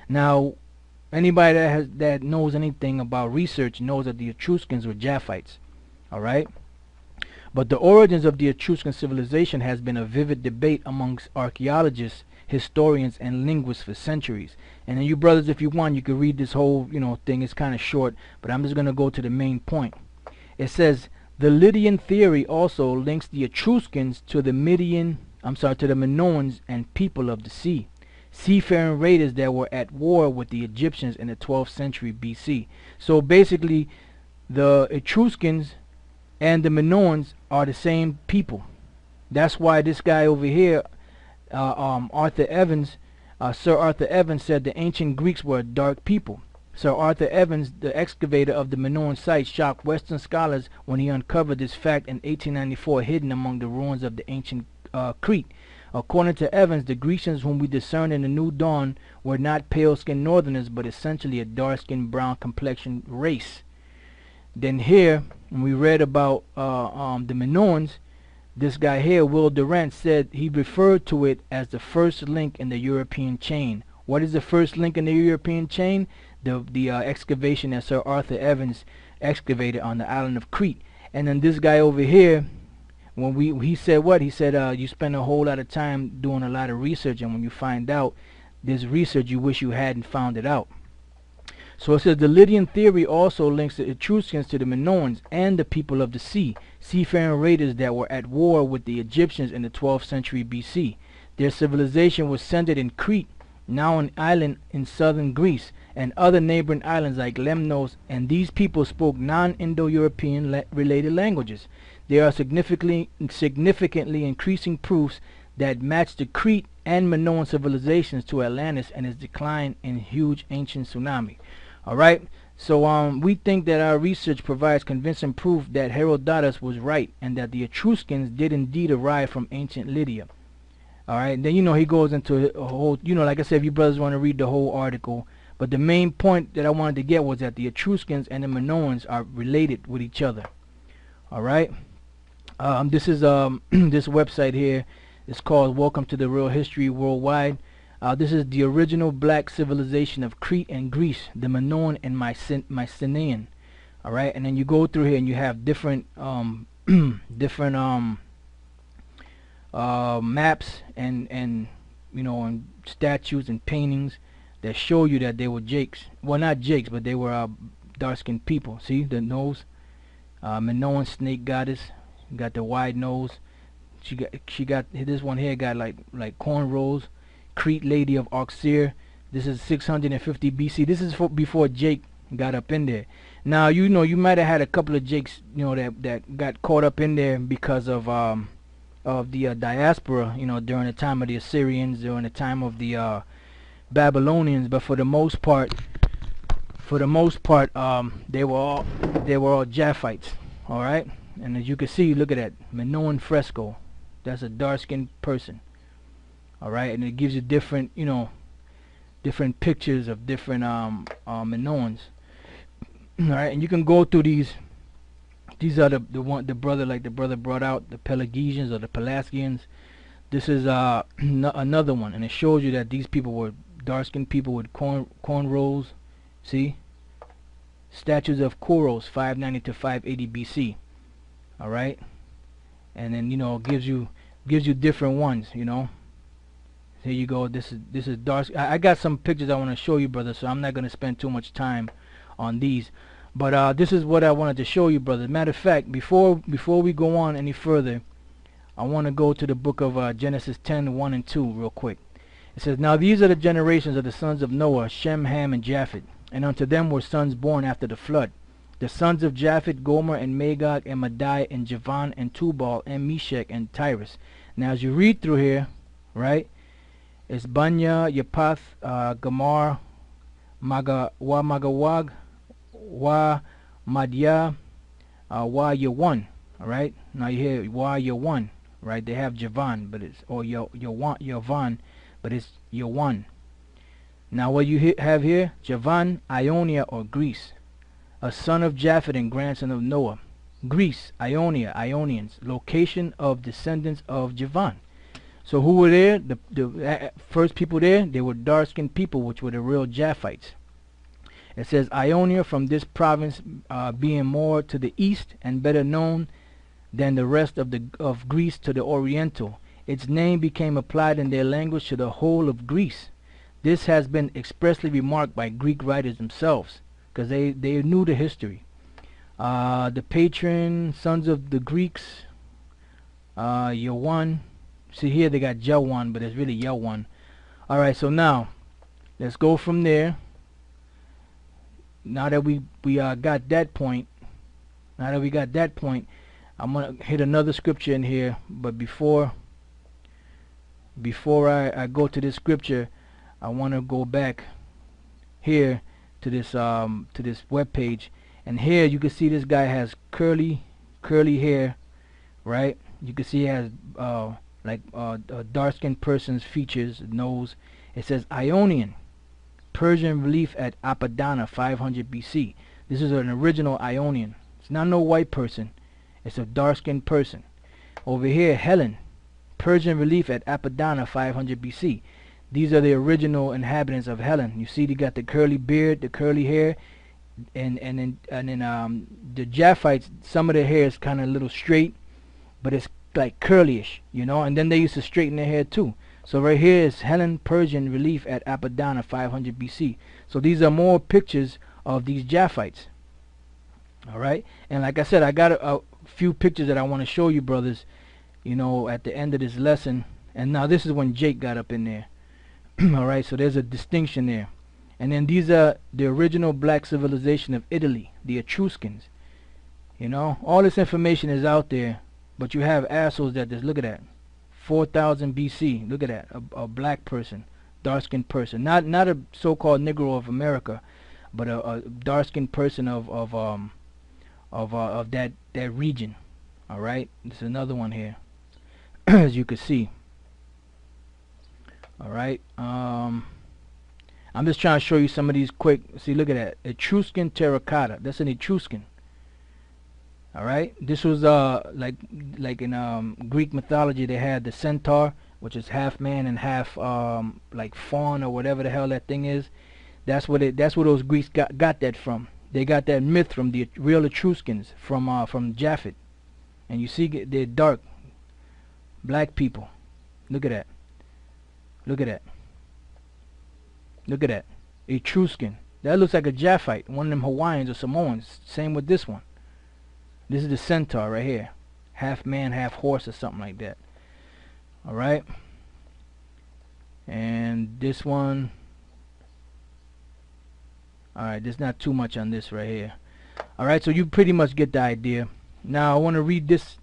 Now, anybody that knows anything about research knows that the Etruscans were Japhites. All right. But the origins of the Etruscan civilization has been a vivid debate amongst archaeologists, historians, and linguists for centuries. And then you brothers, if you want, you could read this whole, thing. It's kind of short, but I'm just going to go to the main point. It says, the Lydian theory also links the Etruscans to the Minoans and people of the sea, seafaring raiders that were at war with the Egyptians in the 12th century BC. So basically, the Etruscans and the Minoans are the same people. That's why this guy over here, Arthur Evans, Sir Arthur Evans said the ancient Greeks were a dark people. Sir Arthur Evans, the excavator of the Minoan site, shocked Western scholars when he uncovered this fact in 1894 hidden among the ruins of the ancient Crete. According to Evans, the Grecians whom we discern in the New Dawn were not pale-skinned northerners, but essentially a dark-skinned brown complexion race. Then here, when we read about the Minoans, this guy here, Will Durant, said he referred to it as the first link in the European chain. What is the first link in the European chain? The excavation that Sir Arthur Evans excavated on the island of Crete. And then this guy over here, when he said what? He said you spend a whole lot of time doing a lot of research, and when you find out this research, you wish you hadn't found it out. So it says the Lydian theory also links the Etruscans to the Minoans and the people of the sea, seafaring raiders that were at war with the Egyptians in the 12th century BC. Their civilization was centered in Crete, now an island in southern Greece, and other neighboring islands like Lemnos, and these people spoke non-Indo-European related languages. There are significantly increasing proofs that match the Crete and Minoan civilizations to Atlantis and its decline in huge ancient tsunami. Alright, so we think that our research provides convincing proof that Herodotus was right and that the Etruscans did indeed arrive from ancient Lydia. Alright, then he goes into a whole, like I said, if you brothers want to read the whole article, but the main point that I wanted to get was that the Etruscans and the Minoans are related with each other. Alright, this is this website here is called Welcome to the Real History Worldwide. This is the original black civilization of Crete and Greece, the Minoan and Mycenaean. All right, and then you go through here and you have different maps and and statues and paintings that show you that they were Jakes. Well, not Jakes, but they were dark-skinned people. See the nose, Minoan snake goddess, got the wide nose. She got this one here got like cornrows. Crete lady of Oxir. This is 650 BC. This is before Jake got up in there. Now you might have had a couple of Jakes that got caught up in there because of the diaspora during the time of the Assyrians, during the time of the Babylonians, but for the most part they were all Japhites. All right, and as you can see, look at that Minoan fresco. That's a dark-skinned person. All right, and it gives you different different pictures of different Minoans. All right, and you can go through these. These are the brother brought out, the Pelagesians or the Pelasgians. This is another one, and it shows you that these people were dark-skinned people with cornrows. See, statues of Koros, 590 to 580 BC. All right, and then it gives you different ones. Here you go. This is dark. I got some pictures I want to show you, brother, so I'm not going to spend too much time on these. But this is what I wanted to show you, brother. Matter of fact, before we go on any further, I want to go to the book of Genesis 10:1 and 2 real quick. It says, now these are the generations of the sons of Noah, Shem, Ham, and Japhet. And unto them were sons born after the flood. The sons of Japhet, Gomer, and Magog, and Madai, and Javan, and Tubal, and Meshach, and Tyrus. Now as you read through here, right, it's Banya, Yapath, Gamar, Magawag, Wa Madya, Wa Yawan. Alright, now you hear Wa Yawan, right? They have Javan, but it's Yavan, but it's Yawan. Now what you have here, Javan, Ionia, or Greece, a son of Japhet and grandson of Noah. Greece, Ionia, Ionians, location of descendants of Javan. So who were there? The first people there, they were dark-skinned people, which were the real Japhites. It says Ionia, from this province, being more to the east and better known than the rest of Greece to the Oriental, its name became applied in their language to the whole of Greece. This has been expressly remarked by Greek writers themselves, because they knew the history. The patron sons of the Greeks, Yawan. See here they got Jawan, but it's really Yawan. Alright, so now let's go from there. Now that we got that point, I'm gonna hit another scripture in here. But before I go to this scripture, I want to go back here to this web page, and here you can see this guy has curly hair, right? You can see he has like a dark-skinned person's features, nose. It says Ionian, Persian relief at Apadana, 500 BC. This is an original Ionian. It's not no white person. It's a dark-skinned person. Over here, Helen, Persian relief at Apadana, 500 BC. These are the original inhabitants of Helen. You see, they got the curly beard, the curly hair, and then the Japhites. Some of their hair is kind of a little straight, but it's like curlyish, you know. And then they used to straighten their hair too. So right here is Helen, Persian relief at Apadana, 500 BC. So these are more pictures of these Japhites. All right, and like I said, I got a few pictures that I want to show you, brothers, you know, at the end of this lesson. And now this is when Jake got up in there. All right, so there's a distinction there. And then these are the original black civilization of Italy, the Etruscans. You know, all this information is out there, but you have assholes that just, look at that, 4000 BC. Look at that, a black person, dark-skinned person, not a so-called Negro of America, but a dark-skinned person of that region. All right, there's another one here, as you can see. All right, I'm just trying to show you some of these quick. See, look at that, Etruscan terracotta. That's an Etruscan. All right, this was like in Greek mythology, they had the centaur, which is half man and half like fawn or whatever the hell that thing is. That's where those Greeks got that from. They got that myth from the real Etruscans, from Japhet. And you see, they're dark, black people. Look at that. Look at that. Look at that. Etruscan. That looks like a Japhite, one of them Hawaiians or Samoans. Same with this one. This is the centaur right here. Half man, half horse or something like that. Alright. And this one. Alright, there's not too much on this right here. Alright, so you pretty much get the idea. Now I want to read this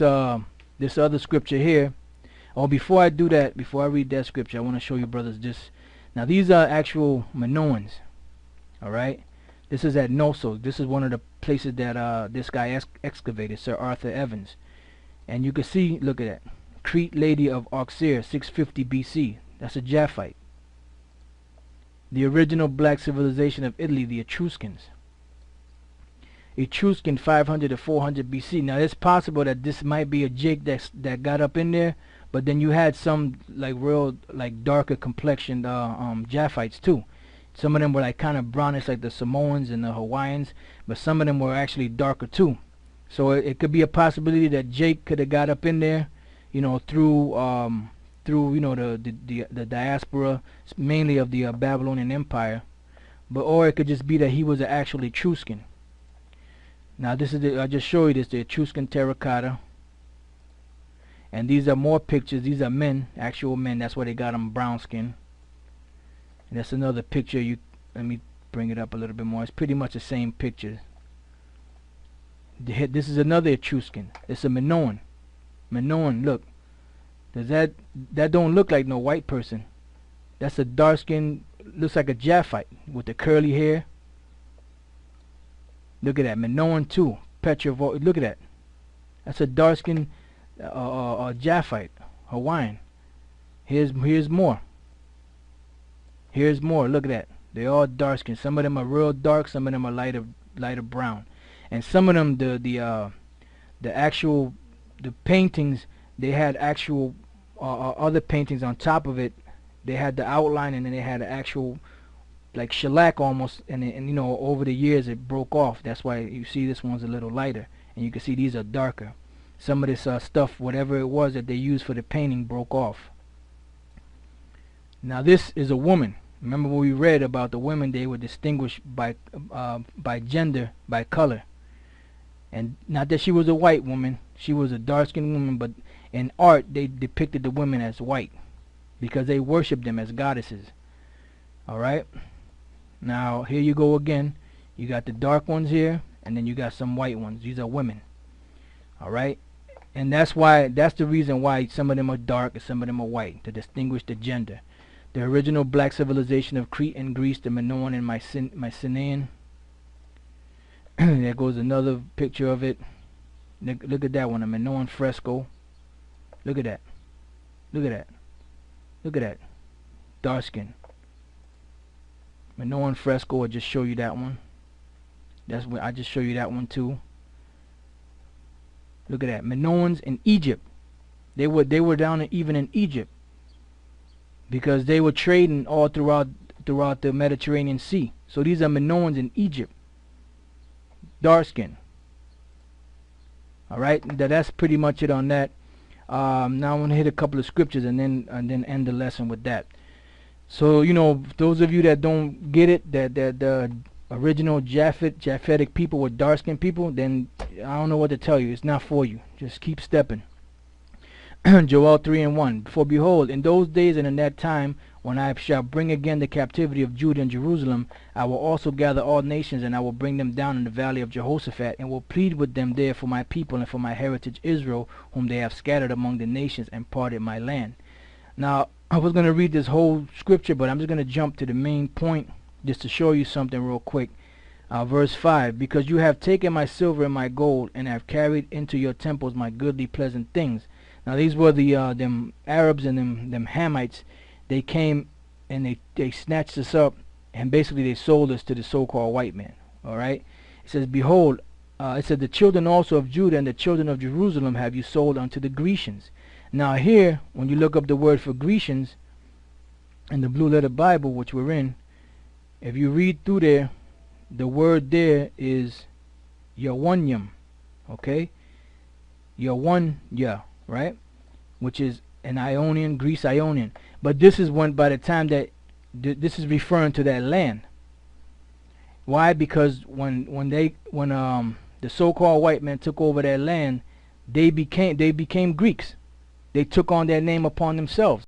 other scripture here. Oh, before I do that, before I read that scripture, I want to show you, brothers, this. Now these are actual Minoans. Alright. This is at Knossos. This is one of the places that this guy excavated, Sir Arthur Evans. And you can see, look at that, Crete Lady of Auxerre, 650 BC. That's a Japhite. The original black civilization of Italy, the Etruscans. Etruscan, 500 to 400 BC. Now it's possible that this might be a Jake that got up in there, but then you had some like real like darker complexioned Japhites too. Some of them were like kind of brownish, like the Samoans and the Hawaiians, but some of them were actually darker too. So it could be a possibility that Jake could have got up in there, you know, through you know the diaspora, mainly of the Babylonian Empire, but or it could just be that he was an actual Etruscan. Now this is I just show you this, the Etruscan terracotta, and these are more pictures. These are men, actual men. That's why they got them brown skin. And that's another picture. Let me bring it up a little bit more. It's pretty much the same picture. This is another Etruscan. It's a Minoan. Minoan, look. Does that don't look like no white person. That's a dark skin, looks like a Japhite with the curly hair. Look at that, Minoan too. Petrovo, look at that. That's a dark skin Japhite, Hawaiian. Here's more. Here's more. Look at that. They're all dark skin. Some of them are real dark. Some of them are lighter brown. And some of them, the paintings, they had actual other paintings on top of it. They had the outline, and then they had the actual like shellac almost, and you know, over the years it broke off. That's why you see this one's a little lighter, and you can see these are darker. Some of this stuff, whatever it was that they used for the painting, broke off. Now this is a woman. Remember when we read about the women, they were distinguished by gender, by color. And not that she was a white woman, she was a dark-skinned woman, but in art they depicted the women as white because they worshiped them as goddesses. Alright? Now here you go again. You got the dark ones here, and then you got some white ones. These are women. Alright? And that's the reason why some of them are dark and some of them are white, to distinguish the gender. The original black civilization of Crete and Greece, the Minoan and Mycenaean. There goes another picture of it. Look at that one, a Minoan fresco. Look at that. Look at that. Look at that. Dark skin. Minoan fresco. I'll just show you that one. That's what I just show you that one too. Look at that. Minoans in Egypt. They were down even in Egypt because they were trading all throughout the Mediterranean Sea. So these are Minoans in Egypt. Dark skin. Alright, that's pretty much it on that. Now I'm going to hit a couple of scriptures and then end the lesson with that. So, you know, those of you that don't get it, that the original Japhetic people were dark skinned people, then I don't know what to tell you. It's not for you. Just keep stepping. Joel 3:1. For behold, in those days and in that time, when I shall bring again the captivity of Judah and Jerusalem, I will also gather all nations, and I will bring them down in the valley of Jehoshaphat, and will plead with them there for my people and for my heritage Israel, whom they have scattered among the nations and parted my land. Now, I was going to read this whole scripture, but I'm just going to jump to the main point just to show you something real quick. Verse 5. Because you have taken my silver and my gold, and have carried into your temples my goodly pleasant things. Now these were the them Arabs and them Hamites. They came and they snatched us up, and basically they sold us to the so-called white man. Alright? It says, behold, it said, the children also of Judah and the children of Jerusalem have you sold unto the Grecians. Now here, when you look up the word for Grecians in the Blue Letter Bible, which we're in, if you read through there, the word there is Yawanyam. Okay? Yawanya, right? Which is an Ionian, Greece Ionian. But this is when, by the time that this is referring to that land. Why? Because when the so-called white men took over that land, they became Greeks. They took on that name upon themselves.